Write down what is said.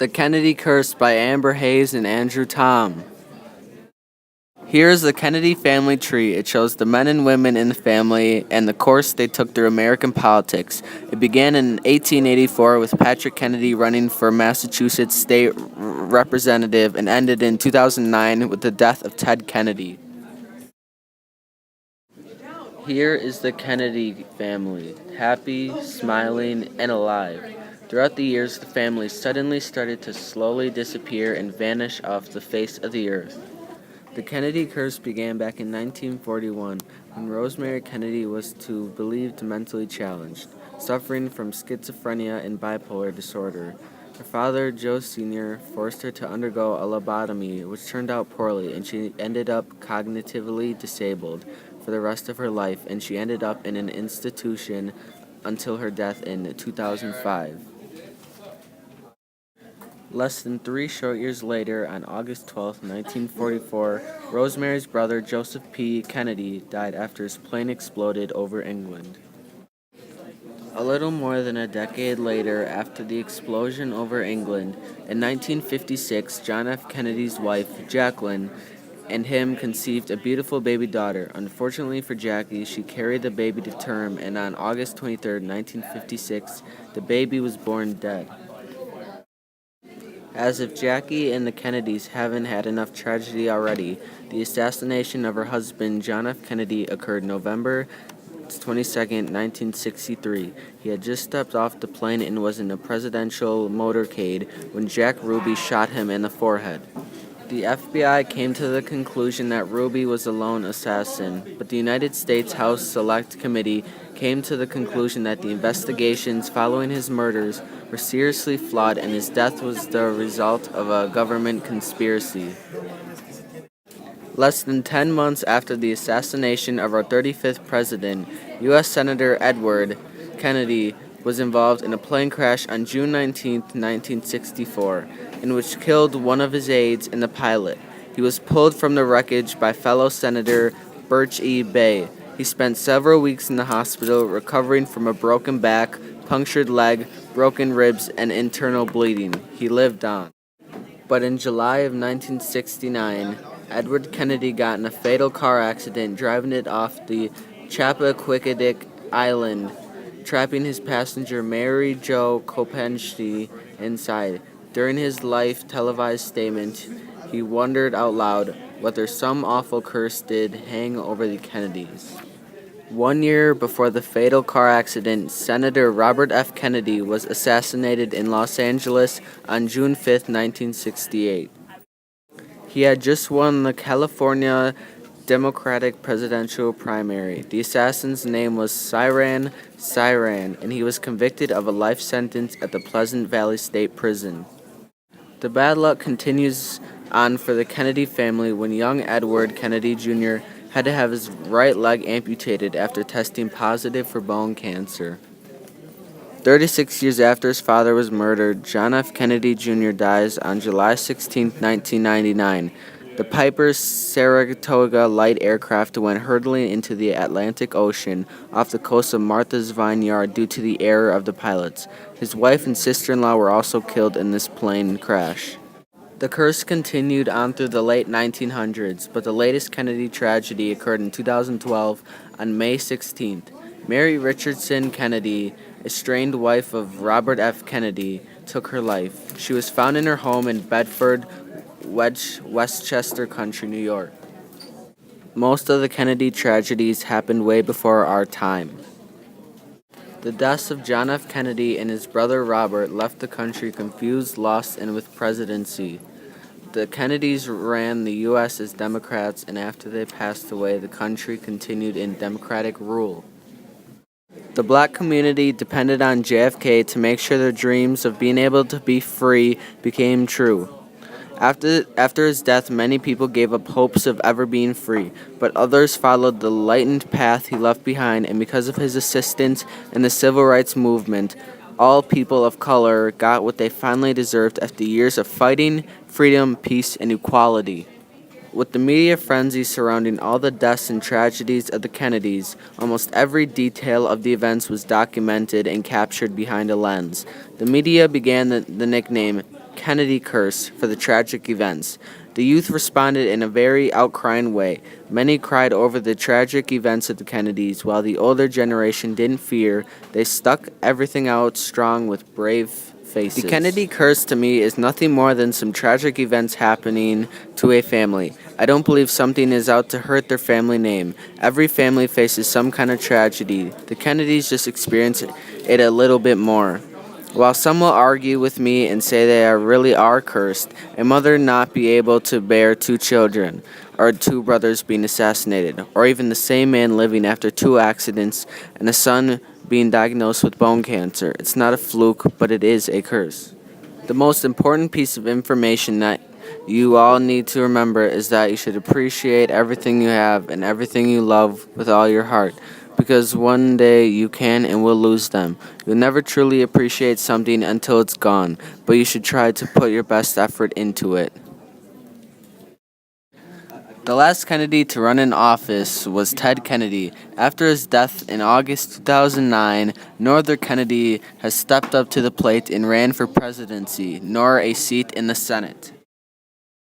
The Kennedy Curse by Amber Hayes and Andrew Tom. Here is the Kennedy family tree. It shows the men and women in the family and the course they took through American politics. It began in 1884 with Patrick Kennedy running for Massachusetts state representative and ended in 2009 with the death of Ted Kennedy. Here is the Kennedy family, happy, smiling, and alive. Throughout the years, the family suddenly started to slowly disappear and vanish off the face of the earth. The Kennedy curse began back in 1941 when Rosemary Kennedy was believed mentally challenged, suffering from schizophrenia and bipolar disorder. Her father, Joe Sr., forced her to undergo a lobotomy, which turned out poorly, and she ended up cognitively disabled for the rest of her life, and she ended up in an institution until her death in 2005. Less than 3 short years later, on August 12, 1944, Rosemary's brother Joseph P. Kennedy died after his plane exploded over England. A little more than a decade later, after the explosion over England, in 1956, John F. Kennedy's wife, Jacqueline, and him conceived a beautiful baby daughter. Unfortunately for Jackie, she carried the baby to term, and on August 23, 1956, the baby was born dead. As if Jackie and the Kennedys haven't had enough tragedy already, the assassination of her husband, John F. Kennedy, occurred November 22, 1963. He had just stepped off the plane and was in a presidential motorcade when Jack Ruby shot him in the forehead. The FBI came to the conclusion that Ruby was a lone assassin, but the United States House Select Committee came to the conclusion that the investigations following his murders were seriously flawed and his death was the result of a government conspiracy. Less than 10 months after the assassination of our 35th president, U.S. Senator Edward Kennedy was involved in a plane crash on June 19, 1964, in which killed one of his aides and the pilot. He was pulled from the wreckage by fellow Senator Birch E. Bay. He spent several weeks in the hospital recovering from a broken back, punctured leg, broken ribs, and internal bleeding. He lived on. But in July of 1969, Edward Kennedy got in a fatal car accident driving it off the Chappaquiddick Island, trapping his passenger Mary Jo Kopensky inside. During his live televised statement, he wondered out loud whether some awful curse did hang over the Kennedys. 1 year before the fatal car accident, Senator Robert F. Kennedy was assassinated in Los Angeles on June 5, 1968. He had just won the California Democratic presidential primary. The assassin's name was Sirhan Sirhan, and he was convicted of a life sentence at the Pleasant Valley State Prison. The bad luck continues on for the Kennedy family when young Edward Kennedy Jr. had to have his right leg amputated after testing positive for bone cancer. 36 years after his father was murdered, John F. Kennedy Jr. dies on July 16, 1999. The Piper Saratoga light aircraft went hurtling into the Atlantic Ocean off the coast of Martha's Vineyard due to the error of the pilots. His wife and sister-in-law were also killed in this plane crash. The curse continued on through the late 1900s, but the latest Kennedy tragedy occurred in 2012 on May 16th. Mary Richardson Kennedy, estranged wife of Robert F. Kennedy, took her life. She was found in her home in Bedford, Westchester Country, New York. Most of the Kennedy tragedies happened way before our time. The deaths of John F. Kennedy and his brother Robert left the country confused, lost, and with presidency. The Kennedys ran the U.S. as Democrats, and after they passed away, the country continued in Democratic rule. The black community depended on JFK to make sure their dreams of being able to be free became true. After his death, many people gave up hopes of ever being free, but others followed the lightened path he left behind, and because of his assistance in the civil rights movement, all people of color got what they finally deserved after years of fighting, freedom, peace, and equality. With the media frenzy surrounding all the deaths and tragedies of the Kennedys, almost every detail of the events was documented and captured behind a lens. The media began the nickname Kennedy curse for the tragic events. The youth responded in a very outcrying way. Many cried over the tragic events of the Kennedys, while the older generation didn't fear. They stuck everything out strong with brave faces. The Kennedy curse to me is nothing more than some tragic events happening to a family. I don't believe something is out to hurt their family name. Every family faces some kind of tragedy. The Kennedys just experience it a little bit more. While some will argue with me and say they really are cursed, a mother not be able to bear two children, or two brothers being assassinated, or even the same man living after two accidents, and a son being diagnosed with bone cancer. It's not a fluke, but it is a curse. The most important piece of information that you all need to remember is that you should appreciate everything you have and everything you love with all your heart, because one day you can and will lose them. You'll never truly appreciate something until it's gone, but you should try to put your best effort into it. The last Kennedy to run in office was Ted Kennedy. After his death in August 2009, no other Kennedy has stepped up to the plate and ran for presidency, nor a seat in the Senate.